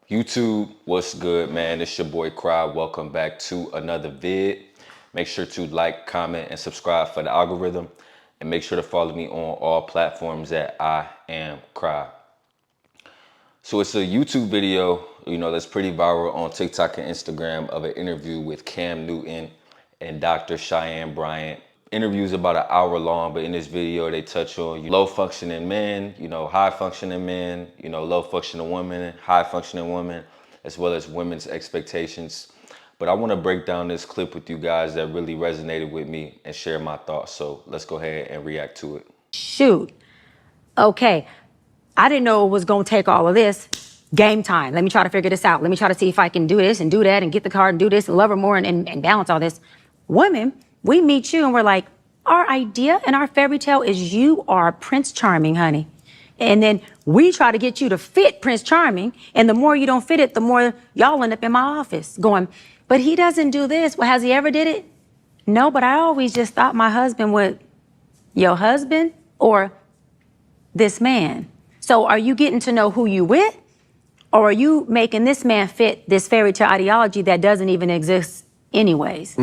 YouTube, what's good, man? It's your boy Cry. Welcome back to another vid. Make sure to like, comment, and subscribe for the algorithm. And make sure to follow me on all platforms at I Am Cry. So it's a YouTube video, that's pretty viral on TikTok and Instagram of an interview with Cam Newton and Dr. Cheyenne Bryant. Interview's about an hour long, but in this video they touch on low functioning men, high functioning men, low functioning women, high functioning women, as well as women's expectations. But I want to break down this clip with you guys that really resonated with me and share my thoughts. So let's go ahead and react to it. Shoot. Okay. I didn't know it was going to take all of this. Game time. Let me try to figure this out. Let me try to see if I can do this and do that and get the card and do this and love her more and balance all this. Women, we meet you and we're like, our idea and our fairy tale is you are Prince Charming, honey. And then we try to get you to fit Prince Charming. And the more you don't fit it, the more y'all end up in my office going, but he doesn't do this. Well, has he ever did it? No, but I always just thought my husband would. Your husband or this man? So are you getting to know who you with? Or are you making this man fit this fairy tale ideology that doesn't even exist anyways?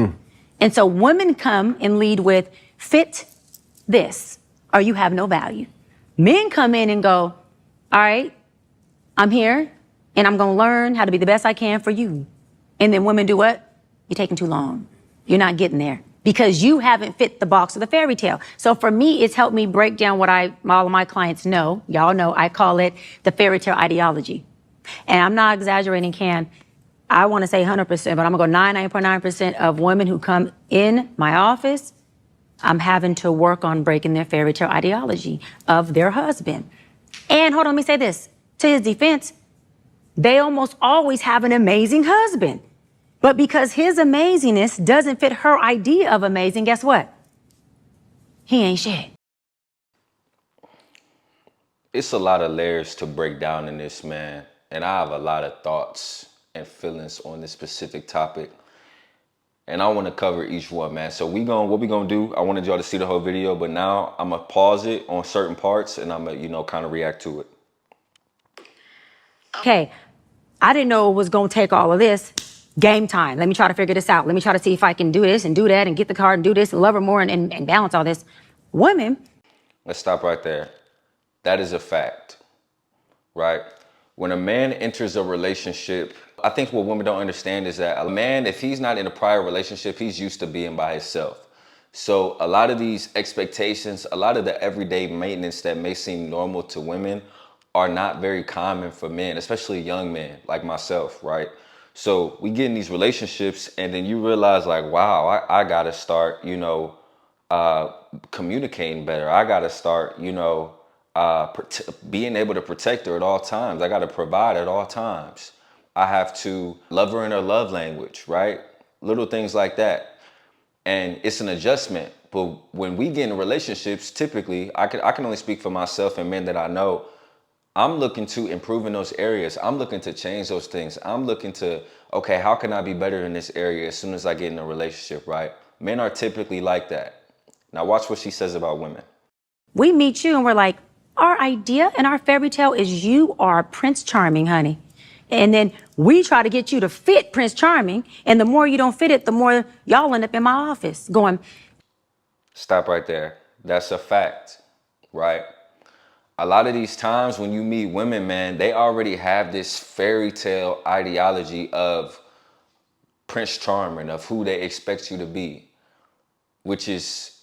And so women come and lead with fit this or you have no value. Men come in and go, all right, I'm here and I'm going to learn how to be the best I can for you. And then women do what? You're taking too long. You're not getting there because you haven't fit the box of the fairy tale. So for me, it's helped me break down what all of my clients know. Y'all know I call it the fairy tale ideology. And I'm not exaggerating, Can. I want to say 100%, but I'm going to go 99.9% of women who come in my office, I'm having to work on breaking their fairy tale ideology of their husband. And hold on, let me say this. To his defense, they almost always have an amazing husband. But because his amazingness doesn't fit her idea of amazing, guess what? He ain't shit. It's a lot of layers to break down in this, man. And I have a lot of thoughts and feelings on this specific topic. And I want to cover each one, man. So what we gonna do, I wanted y'all to see the whole video, but now I'm gonna pause it on certain parts and I'm gonna, kind of react to it. Okay, I didn't know it was going to take all of this. Game time. Let me try to figure this out. Let me try to see if I can do this and do that and get the card and do this and love her more and balance all this. Women. Let's stop right there. That is a fact, right? When a man enters a relationship, I think what women don't understand is that a man, if he's not in a prior relationship, he's used to being by himself. So a lot of these expectations, a lot of the everyday maintenance that may seem normal to women are not very common for men, especially young men like myself, right? So we get in these relationships and then you realize like, wow, I gotta start, communicating better. I gotta start, being able to protect her at all times. I gotta provide at all times. I have to love her in her love language, right? Little things like that. And it's an adjustment. But when we get in relationships, typically, I can only speak for myself and men that I know, I'm looking to improve in those areas. I'm looking to change those things. I'm looking to, okay, how can I be better in this area as soon as I get in a relationship, right? Men are typically like that. Now watch what she says about women. We meet you and we're like, our idea and our fairy tale is you are Prince Charming, honey. And then we try to get you to fit Prince Charming. And the more you don't fit it, the more y'all end up in my office going. Stop right there. That's a fact, right? A lot of these times when you meet women, man, they already have this fairy tale ideology of Prince Charming, of who they expect you to be, which is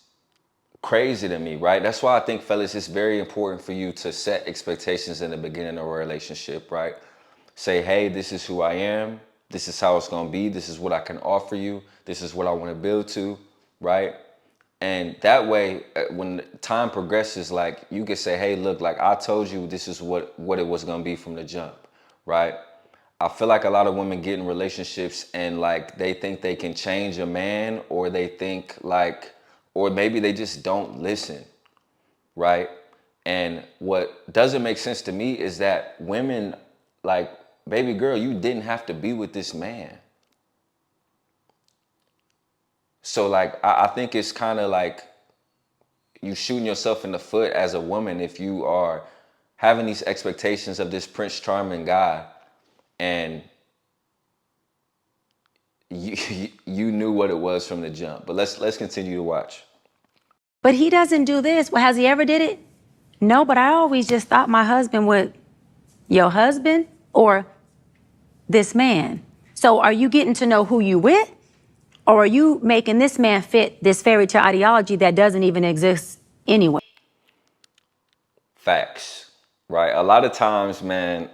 crazy to me, right? That's why I think, fellas, it's very important for you to set expectations in the beginning of a relationship, right? Say, hey, this is who I am. This is how it's going to be. This is what I can offer you. This is what I want to build to, right? And that way, when time progresses, like you can say, hey, look, like I told you, this is what it was going to be from the jump, right? I feel like a lot of women get in relationships and like they think they can change a man, or they think like, or maybe they just don't listen, right? And what doesn't make sense to me is that women, like, baby girl, you didn't have to be with this man. So like, I think it's kind of like you shooting yourself in the foot as a woman if you are having these expectations of this Prince Charming guy and you knew what it was from the jump. But let's continue to watch. But he doesn't do this. Well, has he ever did it? No, but I always just thought my husband would, your husband or this man. So are you getting to know who you with? Or are you making this man fit this fairy tale ideology that doesn't even exist anyway? Facts, right? A lot of times, man,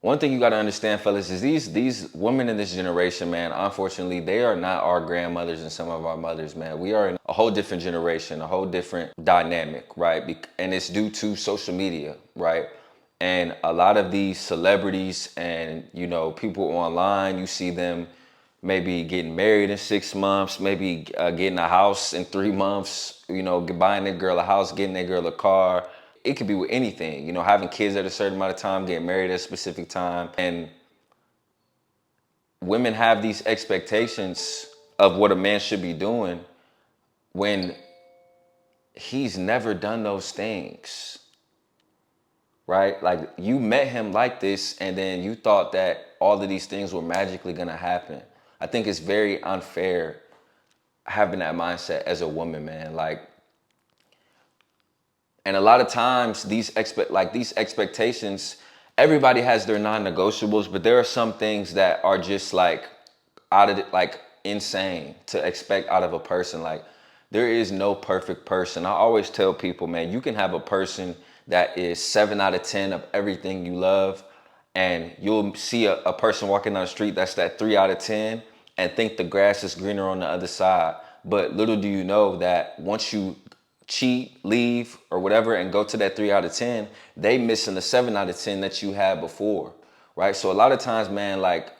one thing you got to understand, fellas, is these women in this generation, man, unfortunately, they are not our grandmothers and some of our mothers, man. We are in a whole different generation, a whole different dynamic, right? And it's due to social media, right? And a lot of these celebrities and, you know, people online, you see them maybe getting married in 6 months, maybe getting a house in 3 months, you know, buying that girl a house, getting that girl a car. It could be with anything, you know, having kids at a certain amount of time, getting married at a specific time. And women have these expectations of what a man should be doing when he's never done those things, right? Like, you met him like this and then you thought that all of these things were magically gonna happen. I think it's very unfair having that mindset as a woman, man. Like, and a lot of times these expectations, everybody has their non-negotiables, but there are some things that are just like out of it, like insane to expect out of a person. Like, there is no perfect person. I always tell people, man, you can have a person that is 7 out of 10 of everything you love, and you'll see a person walking down the street that's that 3 out of 10 and think the grass is greener on the other side. But little do you know that once you cheat, leave, or whatever, and go to that 3 out of 10, they missing the 7 out of 10 that you had before, right? So a lot of times, man, like,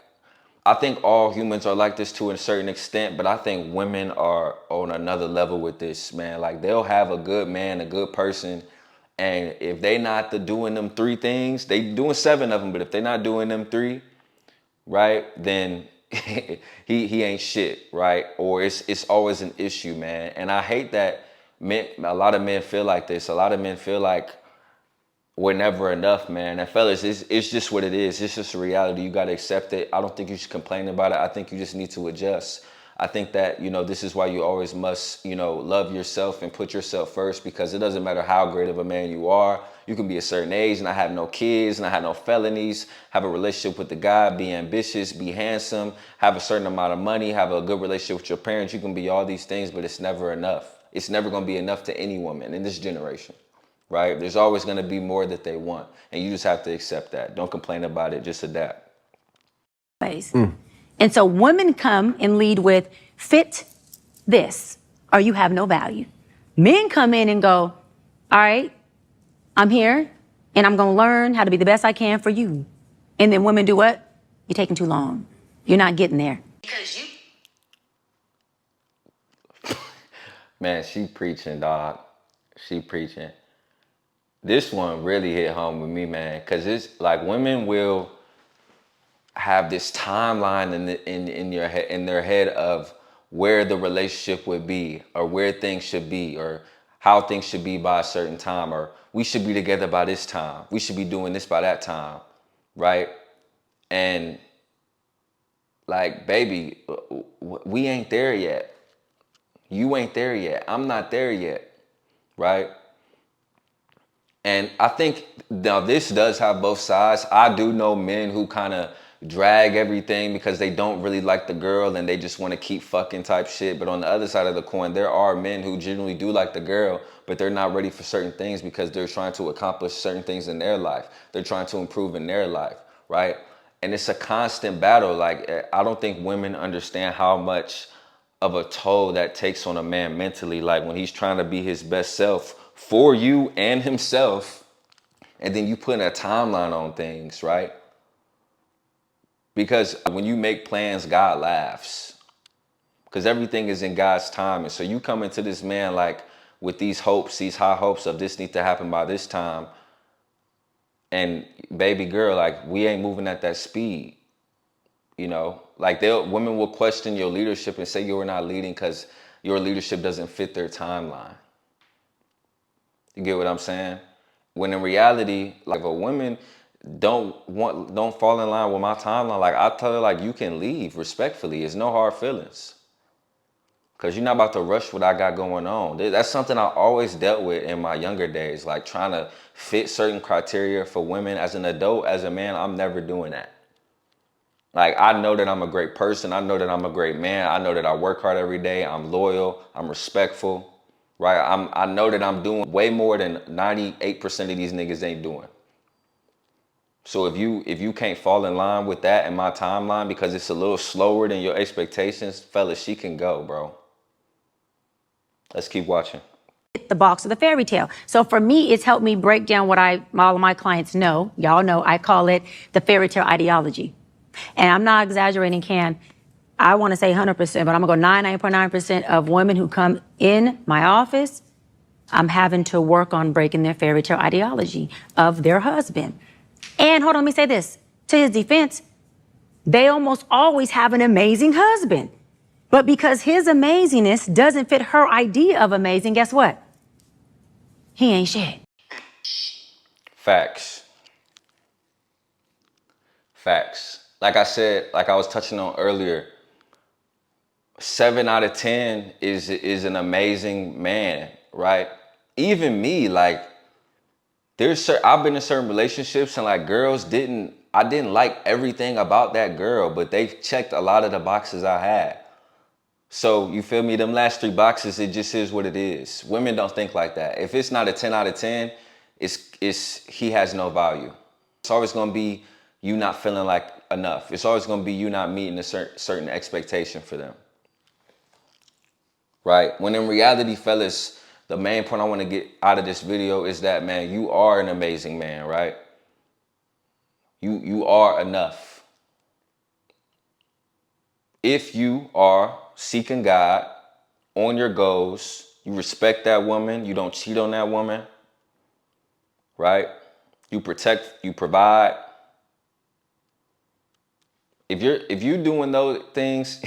I think all humans are like this to a certain extent, but I think women are on another level with this, man. Like, they'll have a good man, a good person, and if they not doing them 3 things, they doing 7 of them, but if they not doing them 3, right, then he ain't shit, right? Or it's always an issue, man. And I hate that a lot of men feel like this. A lot of men feel like we're never enough, man. And fellas, it's just what it is. It's just a reality. You got to accept it. I don't think you should complain about it. I think you just need to adjust. I think that, you know, this is why you always must, you know, love yourself and put yourself first, because it doesn't matter how great of a man you are. You can be a certain age and I have no kids and I have no felonies, have a relationship with the guy, be ambitious, be handsome, have a certain amount of money, have a good relationship with your parents. You can be all these things, but it's never enough. It's never going to be enough to any woman in this generation. Right? There's always going to be more that they want. And you just have to accept that. Don't complain about it. Just adapt. And so women come and lead with fit this or you have no value. Men come in and go, all right, I'm here and I'm going to learn how to be the best I can for you. And then women do what? You're taking too long. You're not getting there. Because you. Man, she preaching, dog. She preaching. This one really hit home with me, man, because it's like women will have this timeline in their head of where the relationship would be or where things should be or how things should be by a certain time, or we should be together by this time. We should be doing this by that time, right? And like, baby, we ain't there yet. You ain't there yet. I'm not there yet, right? And I think now this does have both sides. I do know men who kind of drag everything because they don't really like the girl and they just want to keep fucking type shit. But on the other side of the coin, there are men who genuinely do like the girl, but they're not ready for certain things because they're trying to accomplish certain things in their life. They're trying to improve in their life, right? And it's a constant battle. Like, I don't think women understand how much of a toll that takes on a man mentally. Like, when he's trying to be his best self for you and himself, and then you put a timeline on things, right? Because when you make plans, God laughs. Because everything is in God's time. And so you come into this man like with these hopes, these high hopes of this needs to happen by this time. And baby girl, like, we ain't moving at that speed. You know, like, women will question your leadership and say you're not leading because your leadership doesn't fit their timeline. You get what I'm saying? When in reality, like, a woman, don't fall in line with my timeline, like I tell her, like, you can leave respectfully. It's no hard feelings. Cause you're not about to rush what I got going on. That's something I always dealt with in my younger days, like trying to fit certain criteria for women. As an adult, as a man, I'm never doing that. Like, I know that I'm a great person. I know that I'm a great man. I know that I work hard every day. I'm loyal. I'm respectful, right? I know that I'm doing way more than 98% of these niggas ain't doing. So if you can't fall in line with that in my timeline because it's a little slower than your expectations, fellas, she can go, bro. Let's keep watching. The box of the fairy tale. So for me, it's helped me break down what all of my clients know. Y'all know I call it the fairy tale ideology. And I'm not exaggerating, Can. I want to say 100%, but I'm going to go 99.9% of women who come in my office, I'm having to work on breaking their fairy tale ideology of their husband. And hold on, let me say this. To his defense, they almost always have an amazing husband. But because his amazingness doesn't fit her idea of amazing, guess what? He ain't shit. Facts. Facts. Like I said, like I was touching on earlier, 7 out of 10 is an amazing man, right? Even me, like, I've been in certain relationships and like I didn't like everything about that girl, but they checked a lot of the boxes I had. So you feel me? Them last 3 boxes, it just is what it is. Women don't think like that. If it's not a 10 out of 10, he has no value. It's always gonna be you not feeling like enough. It's always gonna be you not meeting a certain expectation for them. Right? When in reality, fellas, the main point I want to get out of this video is that, man, you are an amazing man, right? You are enough. If you are seeking God, on your goals, you respect that woman, you don't cheat on that woman, right? You protect, you provide. If you're doing those things,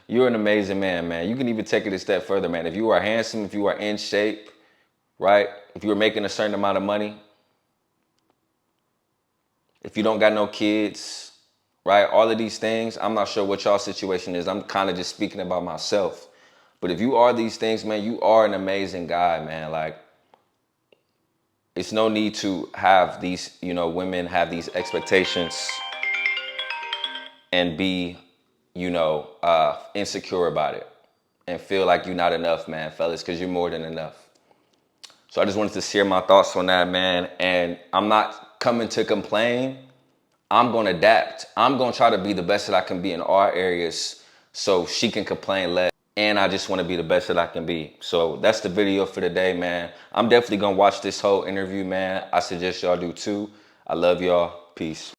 you're an amazing man, man. You can even take it a step further, man. If you are handsome, if you are in shape, right? If you're making a certain amount of money, if you don't got no kids, right? All of these things, I'm not sure what y'all situation is. I'm kind of just speaking about myself. But if you are these things, man, you are an amazing guy, man. Like, it's no need to have these, women have these expectations and be, insecure about it and feel like you're not enough, man, fellas, because you're more than enough. So I just wanted to share my thoughts on that, man. And I'm not coming to complain. I'm going to adapt. I'm going to try to be the best that I can be in all areas so she can complain less. And I just want to be the best that I can be. So that's the video for today, man. I'm definitely going to watch this whole interview, man. I suggest y'all do too. I love y'all. Peace.